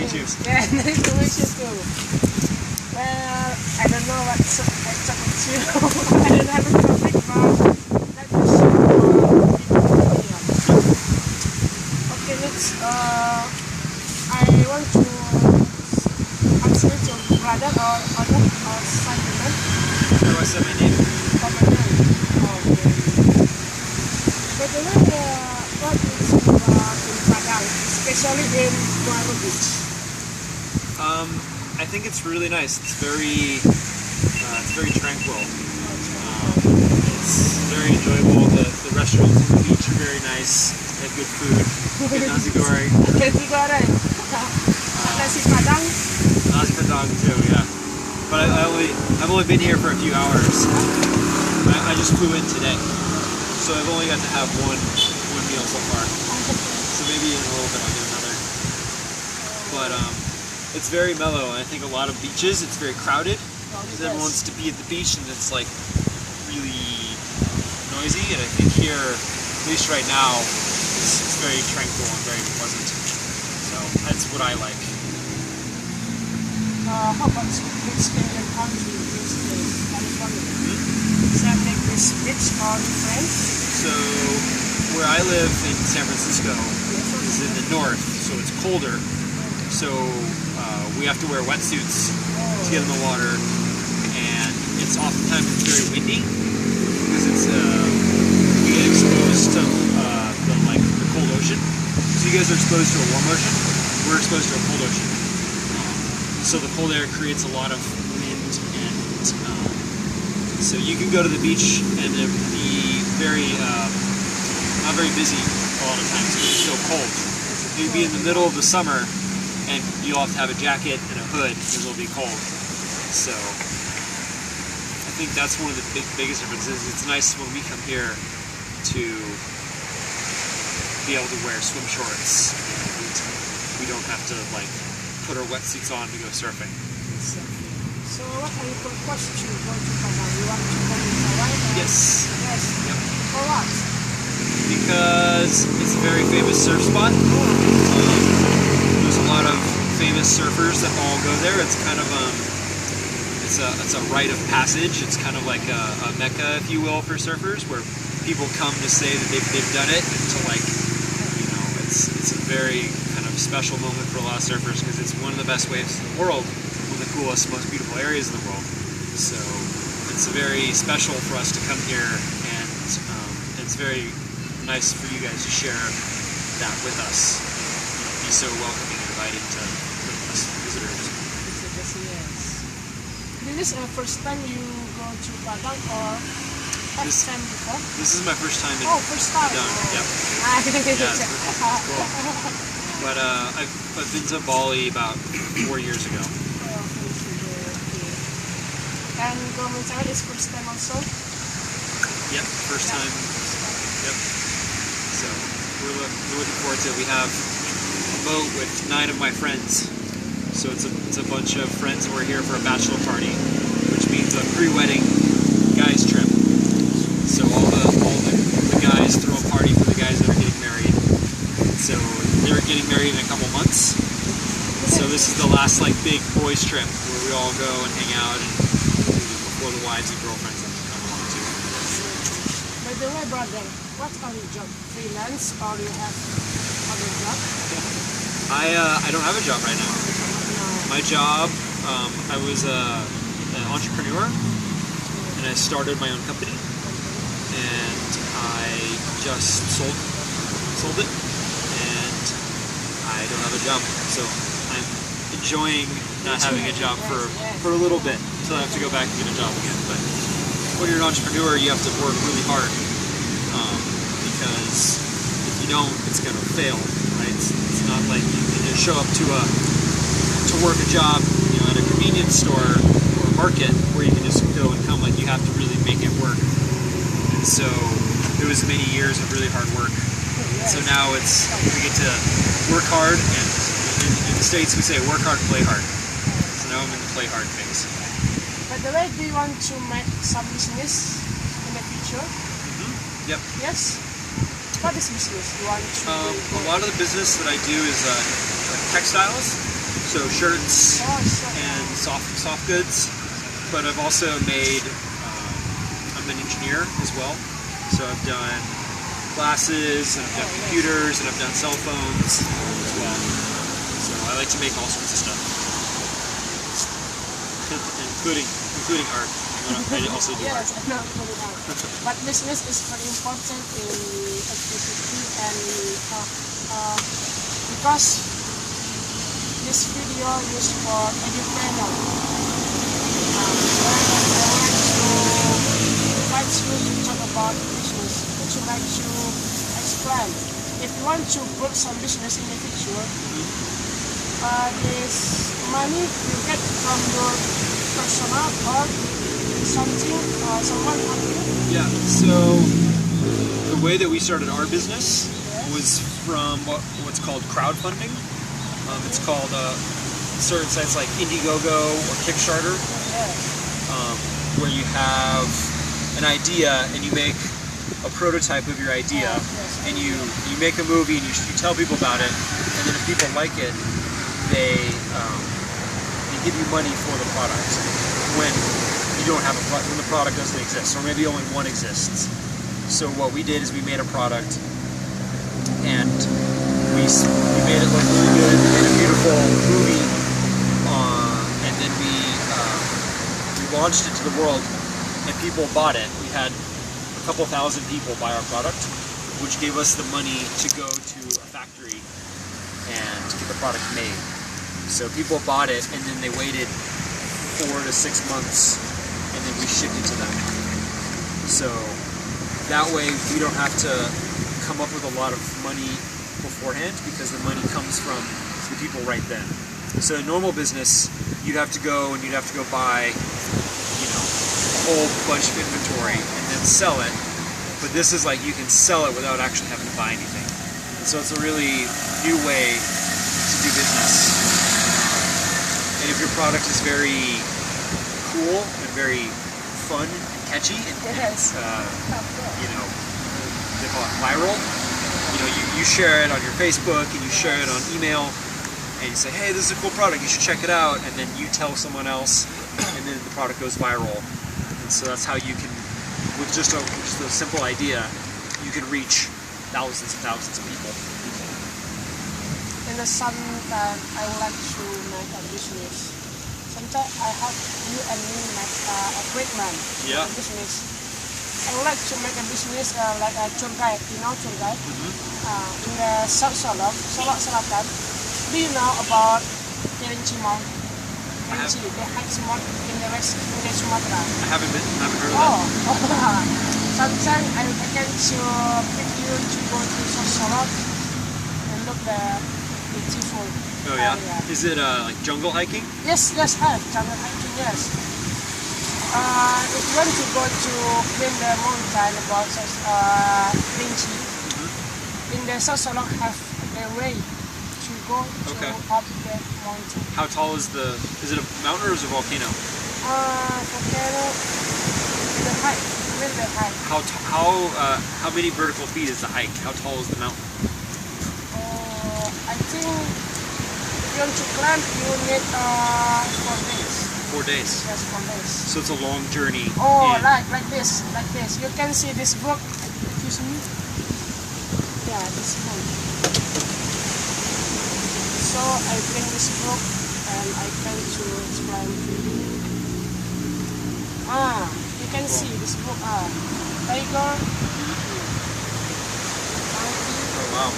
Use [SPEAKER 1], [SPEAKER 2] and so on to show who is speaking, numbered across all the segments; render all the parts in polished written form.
[SPEAKER 1] meet you.
[SPEAKER 2] Yeah, nice to meet you too. Well, I don't know what to talk with you. I don't have a topic, but let me see okay, next, I want to answer to brother or other or Simon.
[SPEAKER 1] How do I say my name?
[SPEAKER 2] Okay. By the way, what is in Padang, especially in Muaro Beach?
[SPEAKER 1] I think it's really nice. It's very tranquil. It's very enjoyable. The restaurants on the beach are very nice. They have good food. Good nasi goreng.
[SPEAKER 2] Nasi goreng. Nasi Padang.
[SPEAKER 1] Nasi Padang too, yeah. But I've only been here for a few hours. I just flew in today, so I've only got to have one meal so far. So maybe in a little bit I'll get another. But it's very mellow, and I think a lot of beaches, it's very crowded because everyone wants to be at the beach, and it's like really noisy. And I think here, at least right now, it's very tranquil and very pleasant. So that's what I like.
[SPEAKER 2] How about beach in your country, California? Is that like this beach or different?
[SPEAKER 1] So where I live in San Francisco is in the north, so it's colder. So we have to wear wetsuits to get in the water, and it's oftentimes very windy because it's we get exposed to the cold ocean. So you guys are exposed to a warm ocean. We're exposed to a cold ocean. So the cold air creates a lot of wind, and so you can go to the beach and it will be very not very busy a lot of times because it's so cold. You'd be in the middle of the summer, and you'll have to have a jacket and a hood because it'll be cold. So I think that's one of the biggest differences. It's nice when we come here to be able to wear swim shorts, and we don't have to like put our wetsuits on to go surfing.
[SPEAKER 2] So what are your purpose to go to Padang? You want to go to Hawaii?
[SPEAKER 1] Yes.
[SPEAKER 2] Yes.
[SPEAKER 1] Yep.
[SPEAKER 2] For what?
[SPEAKER 1] Because it's a very famous surf spot. There's a lot of famous surfers that all go there. It's kind of it's a rite of passage. It's kind of like a mecca, if you will, for surfers, where people come to say that they've done it, and to like, you know, it's a very kind of special moment for a lot of surfers because it's one of the best waves in the world, one of the coolest, most beautiful areas in the world. So it's very special for us to come here, and it's very nice for you guys to share that with us. Be so welcoming and inviting to us visitors.
[SPEAKER 2] Yes. This is the first time you go to Padang, or first time before?
[SPEAKER 1] This is my first time in
[SPEAKER 2] first time.
[SPEAKER 1] Padang. Yep.
[SPEAKER 2] Yeah,
[SPEAKER 1] cool. But I've been to Bali about 4 years ago.
[SPEAKER 2] And Government is first time also?
[SPEAKER 1] Yep, first time. Yep. So we're looking forward to it. We have a boat with 9 of my friends. So it's a bunch of friends, and we're here for a bachelor party, which means a pre-wedding guys trip. So all the guys throw a party for the guys that are getting married. So they're getting married in a couple months. So this is the last like big boys trip where we all go and hang out, and before the wives and girlfriends come along too.
[SPEAKER 2] By the way, brother, what are your job? Freelance, or you have other job?
[SPEAKER 1] I don't have a job right now. My job, I was an entrepreneur, and I started my own company, and I just sold it, and I don't have a job. So I'm enjoying not having a job for a little bit until I have to go back and get a job again. But when you're an entrepreneur, you have to work really hard, because if you don't, it's going to fail. Right? It's not like you can just show up to work a job, you know, at a convenience store or a market where you can just go and come. Like, you have to really make it work. And so it was many years of really hard work. So now we get to work hard, and in the States we say work hard, play hard. So now I'm in the play hard phase.
[SPEAKER 2] By the way, do you want to make some business in the future?
[SPEAKER 1] Mm-hmm. Yep.
[SPEAKER 2] Yes. What is business you want to do?
[SPEAKER 1] A lot of the business that I do is like textiles. so shirts
[SPEAKER 2] Oh, so
[SPEAKER 1] and soft goods. But I've also made. I'm an engineer as well, so I've done glasses and I've done computers and I've done cell phones as well. So I like to make all sorts of stuff, including art. I also do art.
[SPEAKER 2] yes, I know very well. But business is very important in activity and because this video is for educational. I want to talk about business, which would like to explain. If you want to build some business in the future, this money you get from your personal or something or someone help you?
[SPEAKER 1] Yeah, so the way that we started our business was from what's called crowdfunding. It's called certain sites like Indiegogo or Kickstarter, where you have an idea and you make a prototype of your idea, and you make a movie and you tell people about it, and then if people like it, they give you money for the product when you don't have when the product doesn't exist, or maybe only one exists. So what we did is we made a product and we made it look really good, we made a beautiful movie, and then we launched it to the world and people bought it. We had a couple thousand people buy our product, which gave us the money to go to a factory and get the product made. So people bought it and then they waited 4 to 6 months and then we shipped it to them. So that way we don't have to come up with a lot of money beforehand because the money comes from the people right then. So in normal business, you'd have to go buy, a whole bunch of inventory and then sell it. But this is like you can sell it without actually having to buy anything. And so it's a really new way to do business. And if your product is very cool and very fun and catchy and they call it viral, you share it on your Facebook and you share it on email and you say, hey, this is a cool product, you should check it out, and then you tell someone else and then the product goes viral. And so that's how you can, with just a simple idea, you can reach thousands and thousands of people.
[SPEAKER 2] In the summertime, I would like to make a business. Sometimes I have you and me make a great man
[SPEAKER 1] Yeah.
[SPEAKER 2] a business. I would like to make a business like a tour guide, tour guide. In the Solok Selatan. Do you know about Kerinci Mountain? Kerinci, the highest mountain in the west, in the Sumatra.
[SPEAKER 1] I haven't heard of that.
[SPEAKER 2] Sometimes I can to pick you to go to Solok and look the beautiful area.
[SPEAKER 1] Is it like jungle hiking?
[SPEAKER 2] Yes, have jungle hiking, yes. If you want to go to climb the mountain about kerinci, in the Solok have a way to go to up the mountain.
[SPEAKER 1] How tall is it a mountain or is it a volcano?
[SPEAKER 2] Volcano, the height, really the height.
[SPEAKER 1] How many vertical feet is the hike? How tall is the mountain?
[SPEAKER 2] I think if you want to climb, you need 4 days.
[SPEAKER 1] 4 days.
[SPEAKER 2] Yes, 4 days.
[SPEAKER 1] So it's a long journey.
[SPEAKER 2] Like this. You can see this book. Excuse me. Yeah, this book. So I bring this book and I try to explain to you. You can see this book. Tiger.
[SPEAKER 1] Oh wow.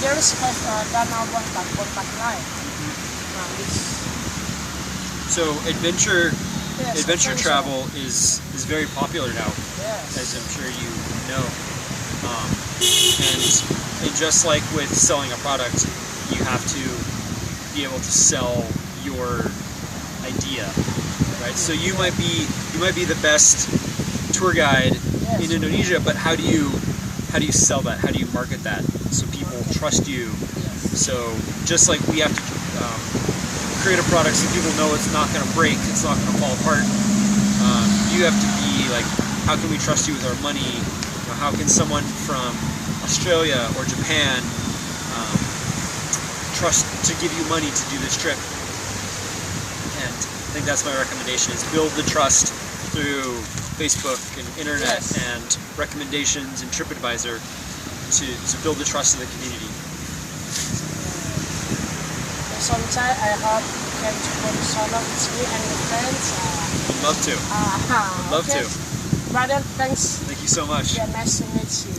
[SPEAKER 2] There's Danau contact line.
[SPEAKER 1] So adventure travel is very popular now, as I'm sure you know. And just like with selling a product, you have to be able to sell your idea, right? So you might be the best tour guide in Indonesia, but how do you sell that? How do you market that so people trust you? So just like we have to create a product so people know it's not going to break, it's not going to fall apart. You have to be like, how can we trust you with our money? How can someone from Australia or Japan trust to give you money to do this trip. And I think that's my recommendation, is build the trust through Facebook and internet and recommendations and TripAdvisor to build the trust of the community.
[SPEAKER 2] Sometime I hope you can go to Solok with me and your friends.
[SPEAKER 1] Would love to. Would love to.
[SPEAKER 2] Brother, thanks.
[SPEAKER 1] Thank you so much.
[SPEAKER 2] Yeah, nice to meet you.